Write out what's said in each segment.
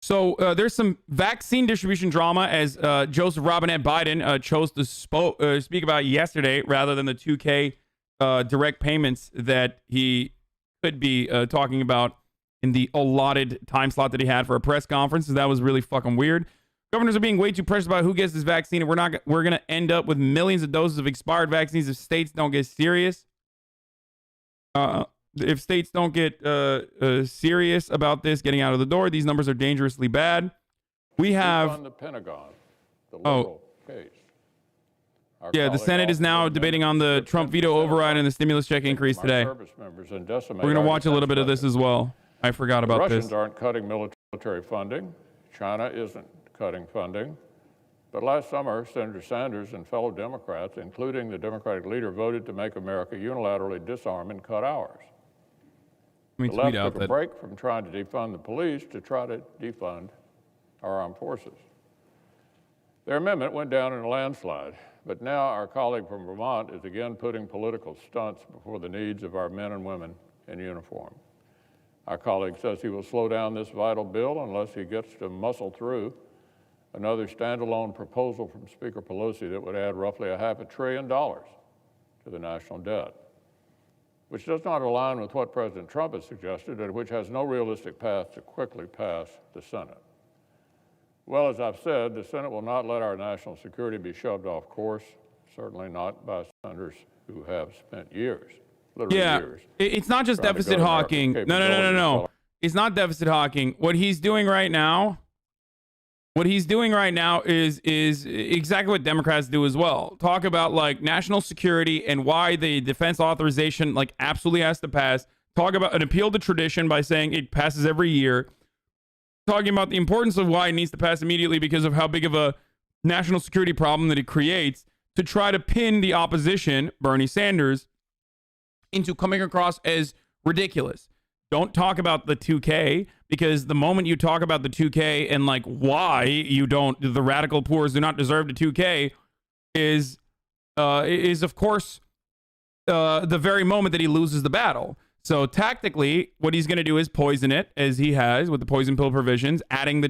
So there's some vaccine distribution drama as Joseph Robinette Biden chose to speak about yesterday rather than the 2K direct payments that he could be talking about in the allotted time slot that he had for a press conference. So that was really fucking weird. Governors are being way too precious about who gets this vaccine, and we're going to end up with millions of doses of expired vaccines if states don't get serious. If states don't get serious about this getting out of the door, these numbers are dangerously bad. We have on the Pentagon, the liberal case. Yeah, the Senate is now debating on the Trump veto override and the stimulus check increase today. We're going to watch a little bit of this as well. I forgot about this. Russians aren't cutting military funding. China isn't cutting funding. But last summer, Senator Sanders and fellow Democrats, including the Democratic leader, voted to make America unilaterally disarm and cut ours. The left took a break from trying to defund the police to try to defund our armed forces. Their amendment went down in a landslide, but now our colleague from Vermont is again putting political stunts before the needs of our men and women in uniform. Our colleague says he will slow down this vital bill unless he gets to muscle through another standalone proposal from Speaker Pelosi that would add roughly $500 billion to the national debt, which does not align with what President Trump has suggested and which has no realistic path to quickly pass the Senate. Well, as I've said, the Senate will not let our national security be shoved off course, certainly not by senators who have spent years, literally years. It's not just deficit hawking. No. It's not deficit hawking. What he's doing right now is exactly what Democrats do as well. Talk about like national security and why the defense authorization like absolutely has to pass. Talk about an appeal to tradition by saying it passes every year. Talking about the importance of why it needs to pass immediately because of how big of a national security problem that it creates, to try to pin the opposition, Bernie Sanders, into coming across as ridiculous. Don't talk about the 2K, because the moment you talk about the 2K and like why the radical poors do not deserve the 2K is of course the very moment that he loses the battle. So tactically, what he's going to do is poison it, as he has with the poison pill provisions, adding the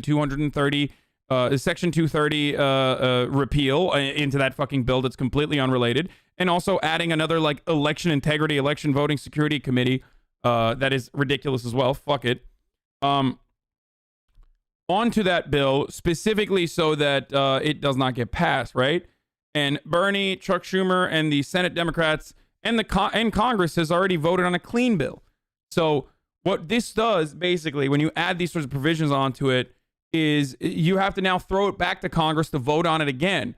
Section 230 repeal into that fucking bill that's completely unrelated, and also adding another like election integrity, election voting security committee that is ridiculous as well. Fuck it. Onto that bill specifically so that it does not get passed, right? And Bernie, Chuck Schumer, and the Senate Democrats and Congress has already voted on a clean bill. So what this does, basically, when you add these sorts of provisions onto it, is you have to now throw it back to Congress to vote on it again.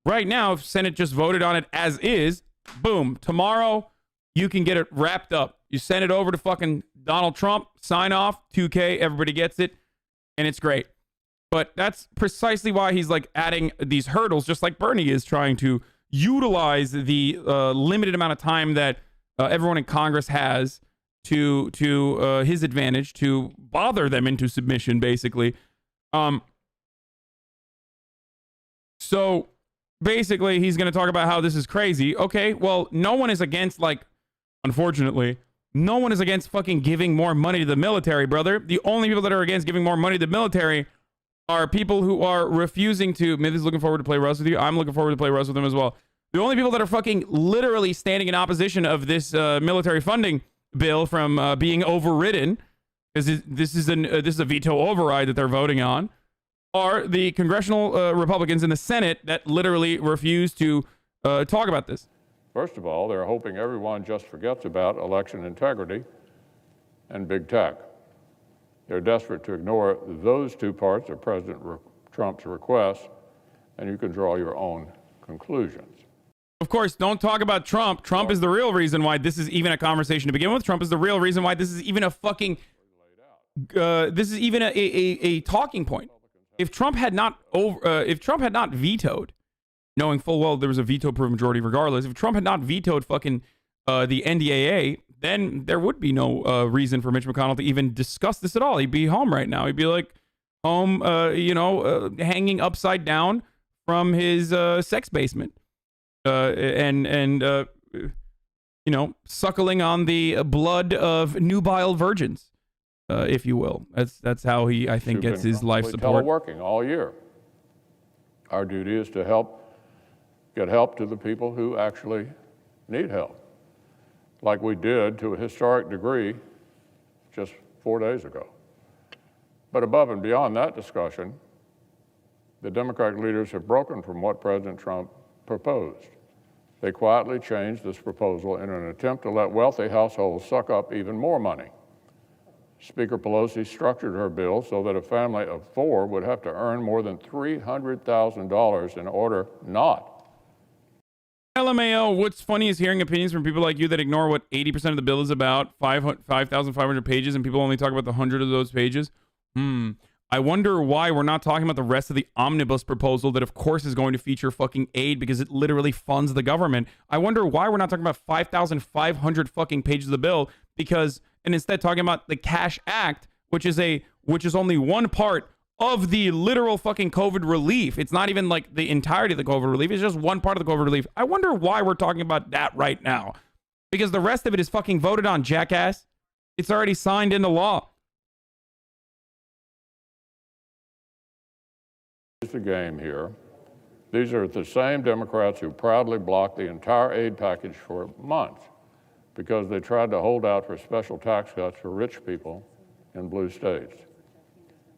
Right now, if Senate just voted on it as is, boom, tomorrow you can get it wrapped up. You send it over to fucking Donald Trump, sign off, 2K, everybody gets it, and it's great. But that's precisely why he's like adding these hurdles, just like Bernie is trying to utilize the limited amount of time that everyone in Congress has to his advantage to bother them into submission, basically. So basically, he's going to talk about how this is crazy. Okay, well, no one is against, like, unfortunately, no one is against fucking giving more money to the military, brother. The only people that are against giving more money to the military are people who are refusing to. Myth is looking forward to play Russ with you. I'm looking forward to play Russ with him as well. The only people that are fucking literally standing in opposition of this military funding bill from being overridden, because this is a veto override that they're voting on, are the congressional Republicans in the Senate that literally refuse to talk about this. First of all, they're hoping everyone just forgets about election integrity and big tech. They're desperate to ignore those two parts of President Trump's request, and you can draw your own conclusions. Of course, don't talk about Trump. Trump is the real reason why this is even a conversation to begin with. Trump is the real reason why this is even a fucking, a talking point. If Trump had not vetoed, knowing full well there was a veto-proof majority regardless, if Trump had not vetoed fucking the NDAA, then there would be no reason for Mitch McConnell to even discuss this at all. He'd be home right now. He'd be like home, hanging upside down from his sex basement, and suckling on the blood of nubile virgins. if you will. That's how he, I think, gets his life support. Teleworking all year. Our duty is to get help to the people who actually need help, like we did to a historic degree just 4 days ago. But above and beyond that discussion, the Democratic leaders have broken from what President Trump proposed. They quietly changed this proposal in an attempt to let wealthy households suck up even more money. Speaker Pelosi structured her bill so that a family of 4 would have to earn more than $300,000 in order not. LMAO, what's funny is hearing opinions from people like you that ignore what 80% of the bill is about, 5,500 pages, and people only talk about the 100 of those pages. I wonder why we're not talking about the rest of the omnibus proposal that, of course, is going to feature fucking aid because it literally funds the government. I wonder why we're not talking about 5,500 fucking pages of the bill and instead talking about the Cash Act, which is only one part of the literal fucking COVID relief. It's not even like the entirety of the COVID relief. It's just one part of the COVID relief. I wonder why we're talking about that right now. Because the rest of it is fucking voted on, jackass. It's already signed into law. The game here. These are the same Democrats who proudly blocked the entire aid package for months because they tried to hold out for special tax cuts for rich people in blue states.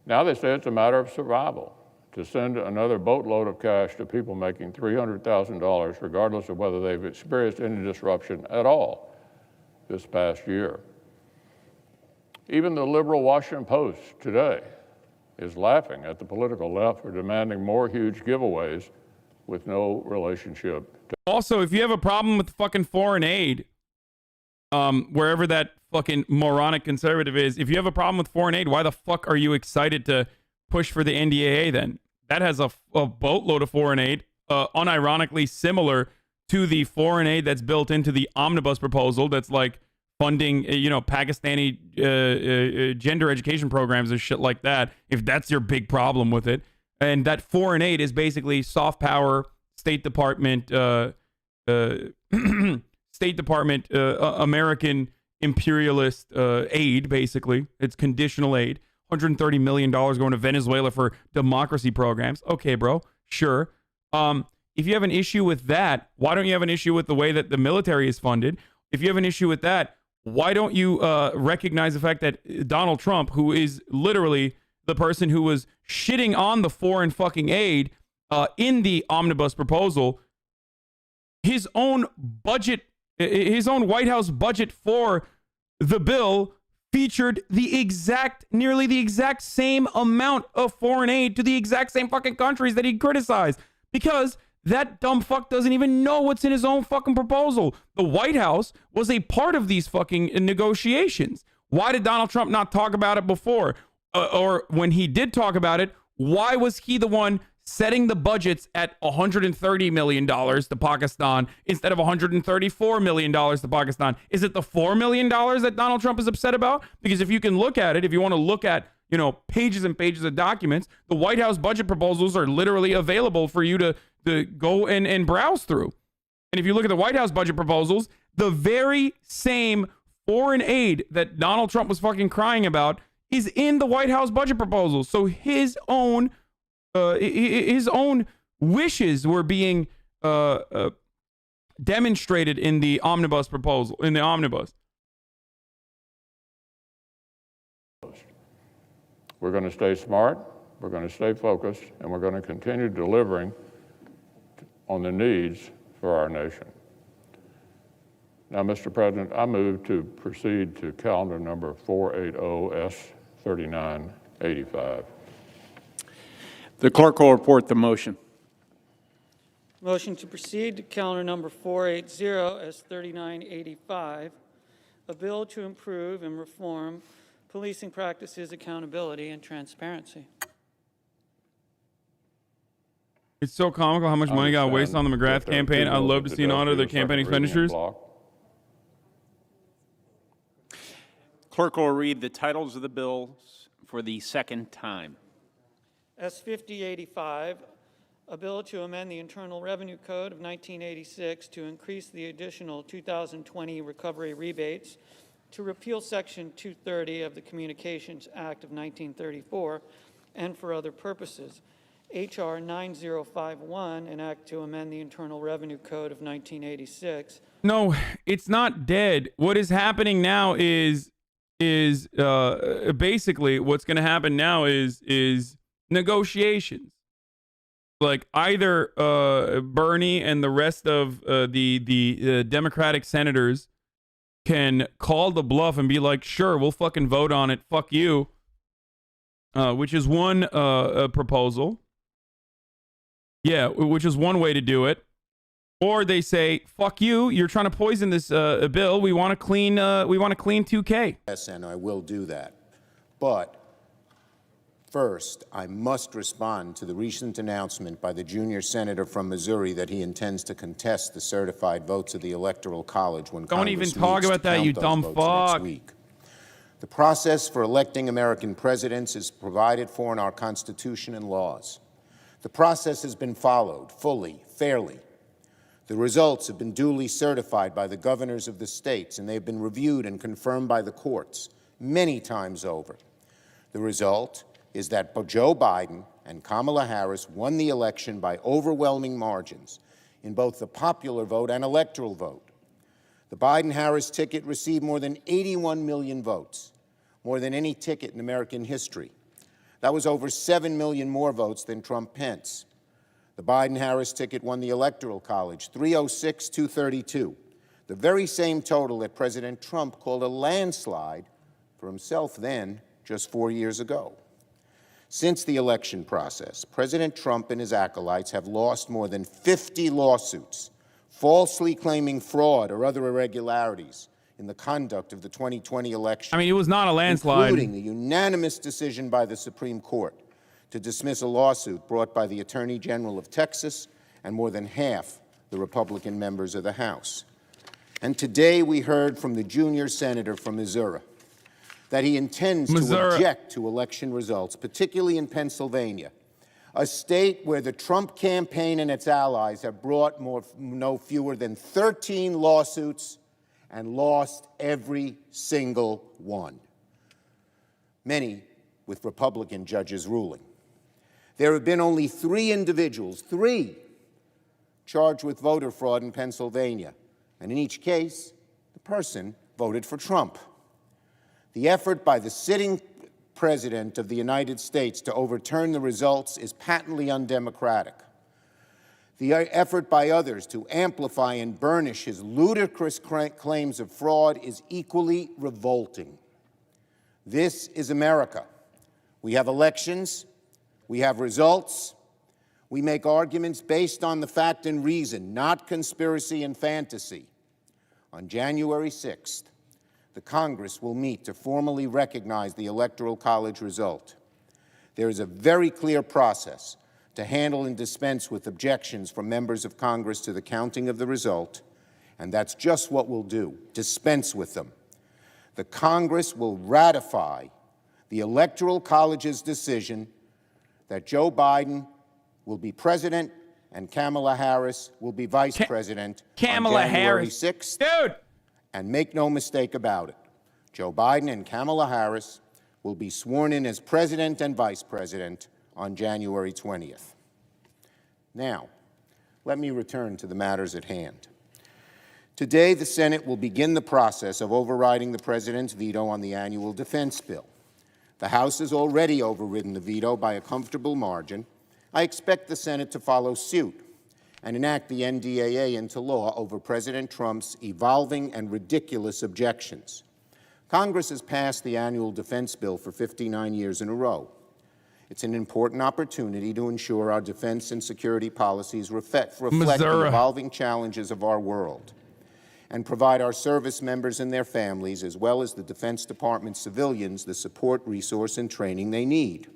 Now they say it's a matter of survival to send another boatload of cash to people making $300,000 regardless of whether they've experienced any disruption at all this past year. Even the liberal Washington Post today is laughing at the political left for demanding more huge giveaways with no relationship to. Also, if you have a problem with fucking foreign aid, wherever that fucking moronic conservative is, if you have a problem with foreign aid, why the fuck are you excited to push for the NDAA then? That has a boatload of foreign aid, unironically similar to the foreign aid that's built into the omnibus proposal that's like funding, Pakistani gender education programs and shit like that, if that's your big problem with it. And that foreign aid is basically soft power, State Department, American imperialist aid, basically. It's conditional aid. $130 million going to Venezuela for democracy programs. Okay, bro, sure. If you have an issue with that, why don't you have an issue with the way that the military is funded? If you have an issue with that, why don't you recognize the fact that Donald Trump, who is literally the person who was shitting on the foreign fucking aid in the omnibus proposal, his own budget, his own White House budget for the bill featured nearly the exact same amount of foreign aid to the exact same fucking countries that he criticized, because that dumb fuck doesn't even know what's in his own fucking proposal. The White House was a part of these fucking negotiations. Why did Donald Trump not talk about it before? Or when he did talk about it, why was he the one setting the budgets at $130 million to Pakistan instead of $134 million to Pakistan? Is it the $4 million that Donald Trump is upset about? Because if you can look at it, if you want to look at, pages and pages of documents, the White House budget proposals are literally available for you to go and browse through. And if you look at the White House budget proposals, the very same foreign aid that Donald Trump was fucking crying about is in the White House budget proposals. So his own wishes were being demonstrated in the omnibus proposal, in the omnibus. We're going to stay smart, we're going to stay focused, and we're going to continue delivering on the needs for our nation. Now, Mr. President, I move to proceed to calendar number 480S3985. The clerk will report the motion. Motion to proceed to calendar number 480S3985, a bill to improve and reform policing practices, accountability, and transparency. It's so comical how much money got wasted on the McGrath campaign. I'd love to see an audit of the campaign expenditures. Clerk will read the titles of the bills for the second time. S5085, a bill to amend the Internal Revenue Code of 1986 to increase the additional 2020 recovery rebates to repeal Section 230 of the Communications Act of 1934 and for other purposes. H.R. 9051, an act to amend the Internal Revenue Code of 1986. No, it's not dead. What is happening now is basically what's going to happen now is negotiations. Like either Bernie and the rest of the Democratic senators can call the bluff and be like, sure, we'll fucking vote on it. Fuck you. Which is one proposal. Yeah, which is one way to do it. Or they say, fuck you, you're trying to poison this bill. We want to clean 2K. Yes, and I will do that. But first, I must respond to the recent announcement by the junior senator from Missouri that he intends to contest the certified votes of the Electoral College when Don't Congress even talk meets about to that, count you those dumb votes fuck. next week. The process for electing American presidents is provided for in our Constitution and laws. The process has been followed fully, fairly. The results have been duly certified by the governors of the states, and they have been reviewed and confirmed by the courts many times over. The result is that Joe Biden and Kamala Harris won the election by overwhelming margins in both the popular vote and electoral vote. The Biden-Harris ticket received more than 81 million votes, more than any ticket in American history. That was over 7 million more votes than Trump-Pence. The Biden-Harris ticket won the Electoral College, 306-232, the very same total that President Trump called a landslide for himself then, just 4 years ago. Since the election process, President Trump and his acolytes have lost more than 50 lawsuits, falsely claiming fraud or other irregularities in the conduct of the 2020 election. I mean, it was not a landslide. Including the unanimous decision by the Supreme Court to dismiss a lawsuit brought by the Attorney General of Texas and more than half the Republican members of the House. And today we heard from the junior senator from Missouri that he intends to object to election results, particularly in Pennsylvania, a state where the Trump campaign and its allies have brought no fewer than 13 lawsuits and lost every single one, many with Republican judges ruling. There have been only 3 individuals, 3, charged with voter fraud in Pennsylvania, and in each case, the person voted for Trump. The effort by the sitting President of the United States to overturn the results is patently undemocratic. The effort by others to amplify and burnish his ludicrous claims of fraud is equally revolting. This is America. We have elections, we have results, we make arguments based on the fact and reason, not conspiracy and fantasy. On January 6th, the Congress will meet to formally recognize the Electoral College result. There is a very clear process to handle and dispense with objections from members of Congress to the counting of the result, and that's just what we'll do, dispense with them. The Congress will ratify the Electoral College's decision that Joe Biden will be president and Kamala Harris will be vice president on January 6th. Dude! And make no mistake about it, Joe Biden and Kamala Harris will be sworn in as president and vice president on January 20th. Now, let me return to the matters at hand. Today, the Senate will begin the process of overriding the president's veto on the annual defense bill. The House has already overridden the veto by a comfortable margin. I expect the Senate to follow suit and enact the NDAA into law over President Trump's evolving and ridiculous objections. Congress has passed the annual defense bill for 59 years in a row. It's an important opportunity to ensure our defense and security policies reflect the evolving challenges of our world and provide our service members and their families, as well as the Defense Department civilians, the support, resource, and training they need.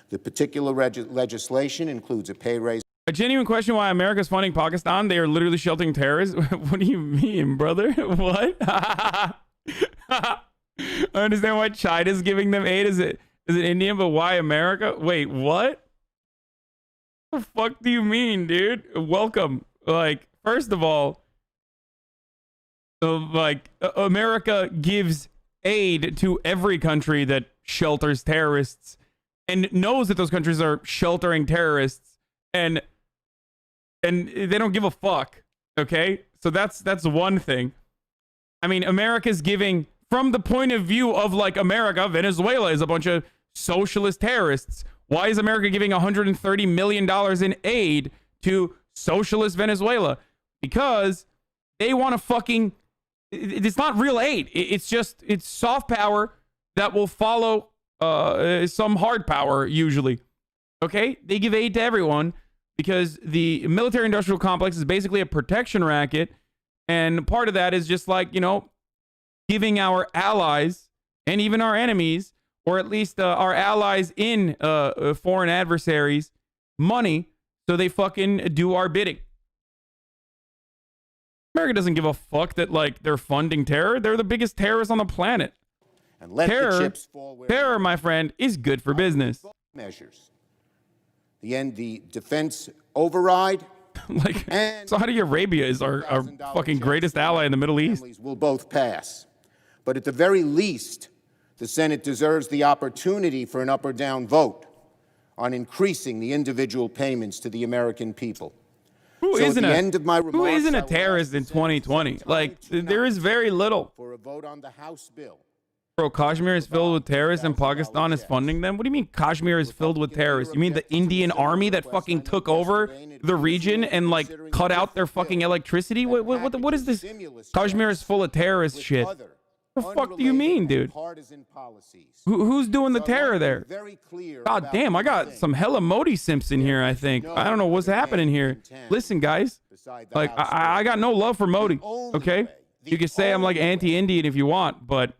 The particular legislation includes a pay raise. A genuine question why America's funding Pakistan? They are literally sheltering terrorists? What do you mean, brother? What? I understand why China's giving them aid. Is it India, but why America? Wait, what? The fuck do you mean, dude? Welcome. Like, first of all, like America gives aid to every country that shelters terrorists and knows that those countries are sheltering terrorists, and they don't give a fuck. Okay, so that's one thing. I mean, America's giving from the point of view of like America. Venezuela is a bunch of socialist terrorists. Why is America giving $130 million in aid to socialist Venezuela? Because they want to fucking, it's not real aid. It's soft power that will follow some hard power usually. Okay? They give aid to everyone because the military industrial complex is basically a protection racket. And part of that is just like, you know, giving our allies and even our enemies, or at least our allies in foreign adversaries, money so they fucking do our bidding. America doesn't give a fuck that like they're funding terror. They're the biggest terrorists on the planet. And let the chips fall where terror, my friend, is good for business. Measures. The defense override. Like, Saudi Arabia is our fucking greatest ally in the Middle East. Will both pass. But at the very least, the Senate deserves the opportunity for an up or down vote on increasing the individual payments to the American people. Who isn't a terrorist in 2020? Like, there is very little. For a vote on the House bill. Bro, Kashmir is filled with terrorists and Pakistan is funding them? What do you mean Kashmir is filled with terrorists? You mean the Indian army that fucking took over the region and like cut out their fucking electricity? What is this? Kashmir is full of terrorist shit. What the fuck do you mean, dude? Who's doing the terror there? God damn, I got some hella Modi simps in here, I think. I don't know what's happening here. Listen, guys, like I got no love for Modi, okay? You can say I'm like anti-Indian if you want, but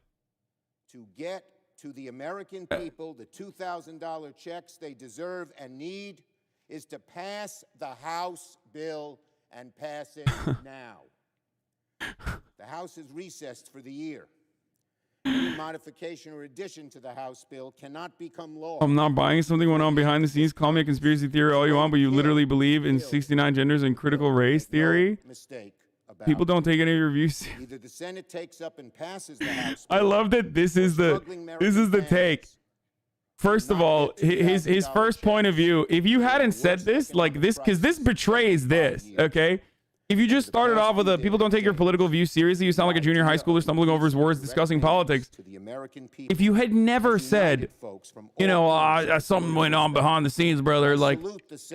to get to the American people the $2,000 checks they deserve and need is to pass the House bill and pass it now. The House is recessed for the year. Any modification or addition to the House bill cannot become law. I'm not buying something went on behind the scenes. Call me a conspiracy theory all you want, but you literally believe in 69 genders and critical race theory. Mistake. People don't take any of your views. Either the Senate takes up and passes the House. I love that this is the take. First of all, his first point of view, if you hadn't said this, like this, because this betrays this, okay? If you just started off with people don't take your political views seriously, you sound like a junior high schooler stumbling over his words discussing politics. If you had never said, you know, something went on behind the scenes, brother, like,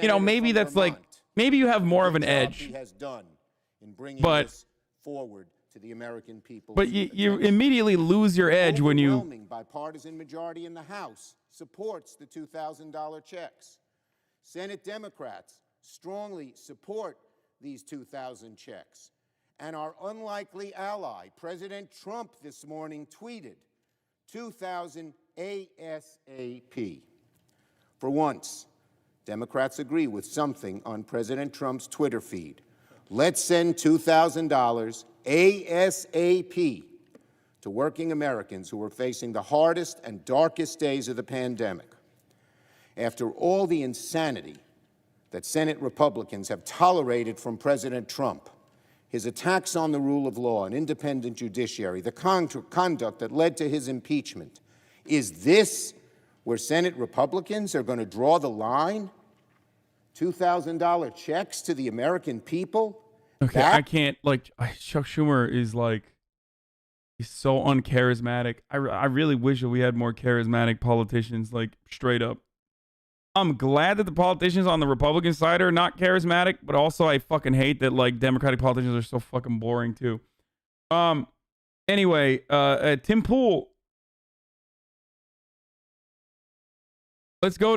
you know, maybe that's like, maybe you have more of an edge. But forward to the American people. But you immediately lose your edge when you. Overwhelming bipartisan majority in the House supports the $2,000 checks. Senate Democrats strongly support these 2,000 checks. And our unlikely ally, President Trump, this morning tweeted 2,000 ASAP. For once, Democrats agree with something on President Trump's Twitter feed. Let's send $2,000 ASAP to working Americans who are facing the hardest and darkest days of the pandemic. After all the insanity that Senate Republicans have tolerated from President Trump, his attacks on the rule of law, an independent judiciary, the conduct that led to his impeachment, is this where Senate Republicans are going to draw the line? $2,000 checks to the American people? Okay, I can't, like, Chuck Schumer is like, he's so uncharismatic. I really wish that we had more charismatic politicians, like, straight up. I'm glad that the politicians on the Republican side are not charismatic, but also I fucking hate that, like, Democratic politicians are so fucking boring, too. Anyway, Tim Pool. Let's go to